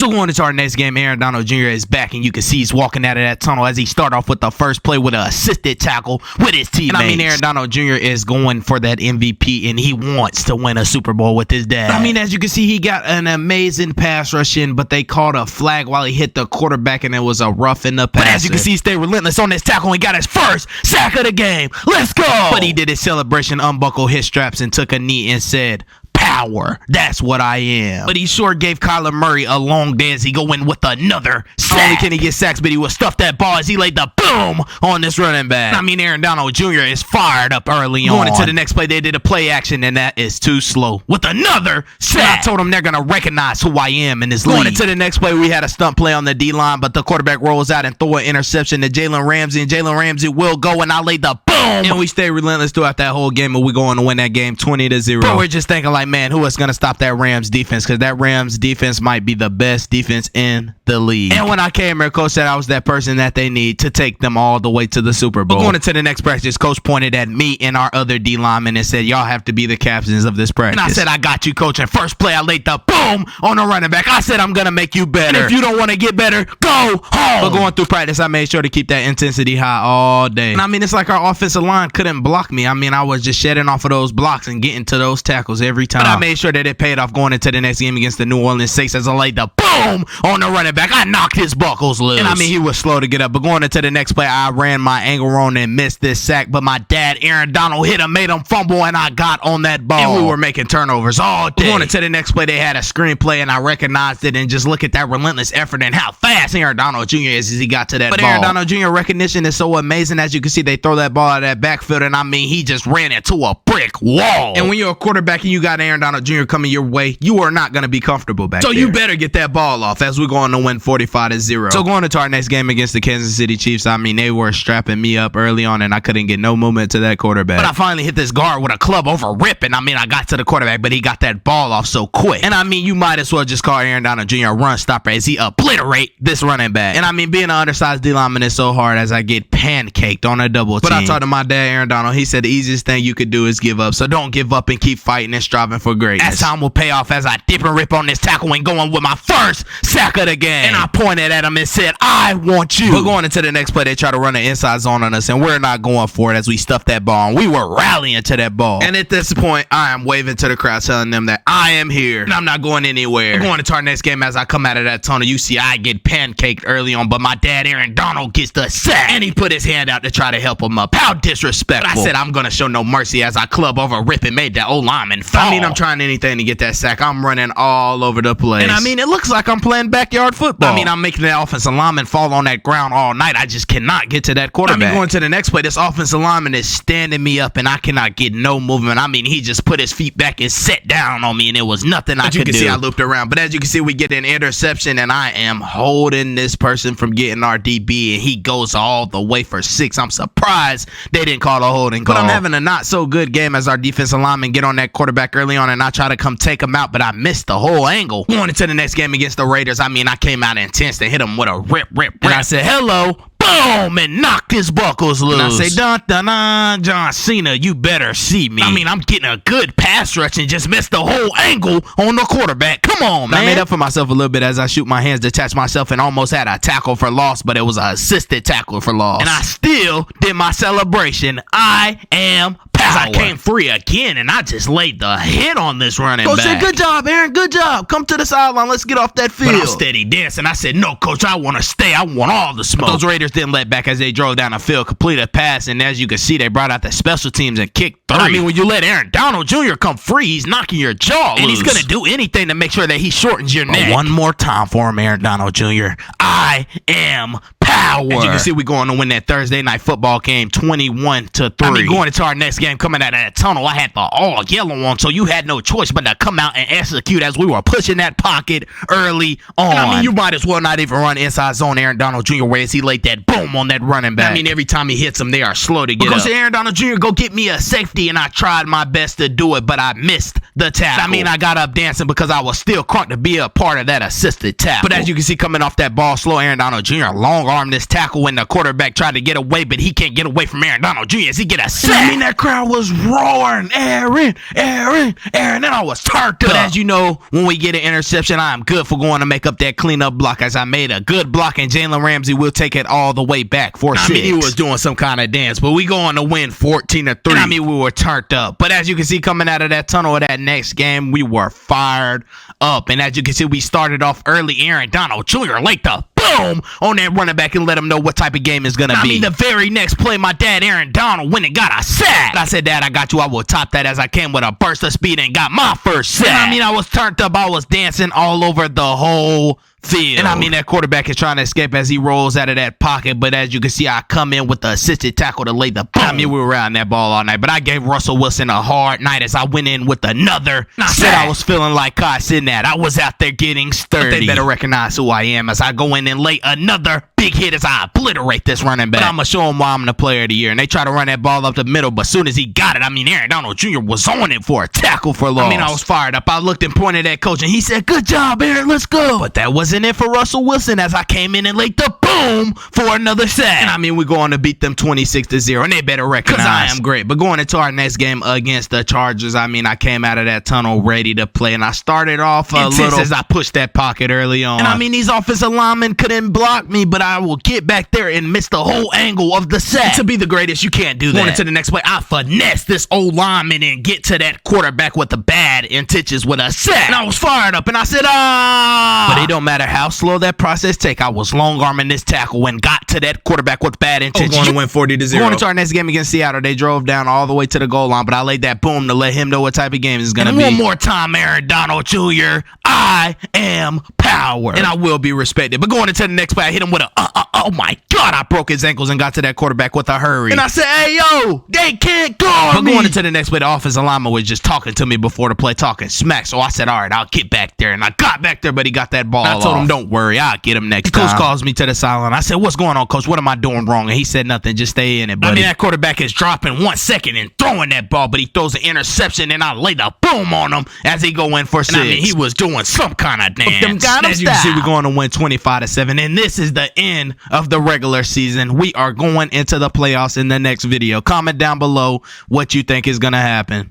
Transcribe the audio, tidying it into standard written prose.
So going into our next game, Aaron Donald Jr. is back, and you can see he's walking out of that tunnel as he start off with the first play with an assisted tackle with his teammates. And I mean, Aaron Donald Jr. is going for that MVP, and he wants to win a Super Bowl with his dad. I mean, as you can see, he got an amazing pass rush in, but they called a flag while he hit the quarterback, and it was a rough in the pass. But as you can see, he stayed relentless on this tackle and got his first sack of the game. Let's go! But he did his celebration, unbuckled his straps, and took a knee and said, "Power, that's what I am." But he sure gave Kyler Murray a long day as he go in with another sack. Not only can he get sacks, but he will stuff that ball as he laid the boom on this running back. I mean, Aaron Donald Jr. is fired up early on. Going into the next play, they did a play action, and that is too slow. With another sack. I told them they're going to recognize who I am in this league. Going into the next play, we had a stunt play on the D-line, but the quarterback rolls out and throw an interception to Jalen Ramsey, and Jalen Ramsey will go, and I laid the boom. And we stay relentless throughout that whole game, and we're going to win that game 20-0. But we're just thinking like, man, who is going to stop that Rams defense? Because that Rams defense might be the best defense in the league. And when I came here, Coach said I was that person that they need to take them all the way to the Super Bowl. But going into the next practice, Coach pointed at me and our other D linemen and said, y'all have to be the captains of this practice. And I said, I got you, Coach. And first play, I laid the boom on the running back. I said, I'm going to make you better. And if you don't want to get better, go home. But going through practice, I made sure to keep that intensity high all day. And I mean, it's like our offensive line couldn't block me. I mean, I was just shedding off of those blocks and getting to those tackles every time. But I made sure that it paid off going into the next game against the New Orleans Saints as I laid the boom on the running back. I knocked his buckles loose. And I mean, he was slow to get up. But going into the next play, I ran my angle wrong and missed this sack. But my dad, Aaron Donald, hit him, made him fumble, and I got on that ball. And we were making turnovers all day. Going into the next play, they had a screenplay, and I recognized it. And just look at that relentless effort and how fast Aaron Donald Jr. is as he got to that ball. But Aaron Donald Jr. recognition is so amazing. As you can see, they throw that ball out of that backfield, and I mean, he just ran into a brick wall. And when you're a quarterback and you got Aaron Donald Jr. coming your way, you are not going to be comfortable back there. So you better get that ball off as we're going to win 45-0. So going into our next game against the Kansas City Chiefs, I mean, they were strapping me up early on, and I couldn't get no movement to that quarterback. But I finally hit this guard with a club over rip, and I mean, I got to the quarterback, but he got that ball off so quick. And I mean, you might as well just call Aaron Donald Jr. a run stopper as he obliterate this running back. And I mean, being an undersized D lineman is so hard as I get pancaked on a double team. But I talked to my dad, Aaron Donald. He said the easiest thing you could do is give up. So don't give up and keep fighting and striving for greatness. That time will pay off as I dip and rip on this tackle and going with my first sack of the game. And I pointed at him and said, I want you. But going into the next play, they try to run an inside zone on us, and we're not going for it as we stuffed that ball. And we were rallying to that ball. And at this point, I am waving to the crowd, telling them that I am here and I'm not going anywhere. We're going into our next game as I come out of that tunnel. You see, I get pancaked early on, but my dad, Aaron Donald, gets the sack. And he put his hand out to try to help him up. How disrespectful. But I said, I'm going to show no mercy as I club over rip and made that old lineman fall. I mean, I'm trying anything to get that sack. I'm running all over the place. And I mean, it looks like I'm playing backyard football. I mean, I'm making that offensive lineman fall on that ground all night. I just cannot get to that quarterback. I mean, going to the next play, this offensive lineman is standing me up, and I cannot get no movement. I mean, he just put his feet back and sat down on me, and it was nothing I could do. As you can see, I looped around. But as you can see, we get an interception, and I am holding this person from getting our DB, and he goes all the way for 6. I'm surprised they didn't call a holding call. But I'm having a not so good game as our defensive lineman get on that quarterback early on, and I try to come take him out, but I missed the whole angle. Going into the next game against the Raiders, I mean, I came out intense and hit him with a rip. And I said, hello. Boom, and knocked his buckles loose. And I say, dun, dun, dun, John Cena, you better see me. I mean, I'm getting a good pass rush and just missed the whole angle on the quarterback. Come on, man. I made up for myself a little bit as I shoot my hands, detach myself, and almost had a tackle for loss, but it was an assisted tackle for loss. And I still did my celebration. I am power. I came free again, and I just laid the hit on this running back. Coach said, good job, Aaron, good job. Come to the sideline. Let's get off that field. But I'm steady dancing. I said, no, Coach, I want to stay. I want all the smoke. But those Raiders didn't let back as they drove down the field, completed a pass, and as you can see, they brought out the special teams and kicked 3. I mean, when you let Aaron Donald Jr. come free, he's knocking your jaw loose. And he's going to do anything to make sure that he shortens your neck. One more time for him, Aaron Donald Jr. I am power. As you can see, we're going to win that Thursday night football game 21-3. I mean, going into our next game, coming out of that tunnel, I had the all yellow on, so you had no choice but to come out and execute as we were pushing that pocket early on. And I mean, you might as well not even run inside zone Aaron Donald Jr. whereas he laid that boom on that running back. I mean, every time he hits them, they are slow to get up. Because Aaron Donald Jr. go get me a safety, and I tried my best to do it, but I missed the tackle. I mean, I got up dancing because I was still crunk to be a part of that assisted tackle. But as you can see, coming off that ball slow, Aaron Donald Jr. long arm arm this tackle when the quarterback tried to get away, but he can't get away from Aaron Donald Jr. as he get a sack. I mean, that crowd was roaring, Aaron, and I was turned up. But as you know, when we get an interception, I'm good for going to make up that cleanup block, as I made a good block, and Jalen Ramsey will take it all the way back for 6. I mean, he was doing some kind of dance, but we going to win 14-3. And I mean, we were turned up. But as you can see, coming out of that tunnel of that next game, we were fired up. And as you can see, we started off early. Aaron Donald Jr. laid the boom on that running back and let him know what type of game is going to be. I mean, the very next play, my dad, Aaron Donald, went and got a sack. I said, Dad, I got you. I will top that, as I came with a burst of speed and got my first sack. And I mean, I was turned up. I was dancing all over the whole field. And I mean, that quarterback is trying to escape as he rolls out of that pocket, but as you can see, I come in with the assisted tackle to lay the boom. I mean, we were around that ball all night, but I gave Russell Wilson a hard night as I went in with another. I said I was feeling like Kai Sinat. I was out there getting sturdy. But they better recognize who I am as I go in and lay another big hit as I obliterate this running back. But I'm going to show him why I'm the player of the year. And they try to run that ball up the middle, but as soon as he got it, I mean, Aaron Donald Jr. was on it for a tackle for loss. I mean, I was fired up. I looked and pointed at coach, and he said, "Good job, Aaron, let's go." But that wasn't it for Russell Wilson as I came in and laid the boom for another sack. And I mean, we're going to beat them 26-0, and they better recognize I am great. But going into our next game against the Chargers, I mean, I came out of that tunnel ready to play, and I started off a little as I pushed that pocket early on. And I mean, these offensive linemen couldn't block me, but I will get back there and miss the whole angle of the sack. To be the greatest, you can't do that. Going into the next play, I finesse this old lineman and get to that quarterback with the bad intentions with a sack. And I was fired up, and I said, But it don't matter how slow that process take. I was long arming this tackle and got to that quarterback with bad intentions. Going to win 40-0. Going into our next game against Seattle, they drove down all the way to the goal line, but I laid that boom to let him know what type of game it's going to be. One more time, Aaron Donald Jr., I am power, and I will be respected. But going into the next play, I hit him with a oh my God, I broke his ankles and got to that quarterback with a hurry. And I said, "Hey, yo, they can't guard me." But going into the next play, the offensive lineman was just talking to me before the play, talking smack. So I said, "All right, I'll get back there." And I got back there, but he got that ball off. I told him, "Don't worry, I'll get him next time." Coach calls me to the sideline. I said, "What's going on, Coach? What am I doing wrong?" And he said, "Nothing, just stay in it, buddy." I mean, that quarterback is dropping 1 second and throwing that ball, but he throws an interception, and I laid a boom on him as he go in for 6. And I mean, he was doing some kind of dance. As you can see, we're going to win 25-7, and this is the end of the regular season. We are going into the playoffs in the next video. Comment down below what you think is going to happen.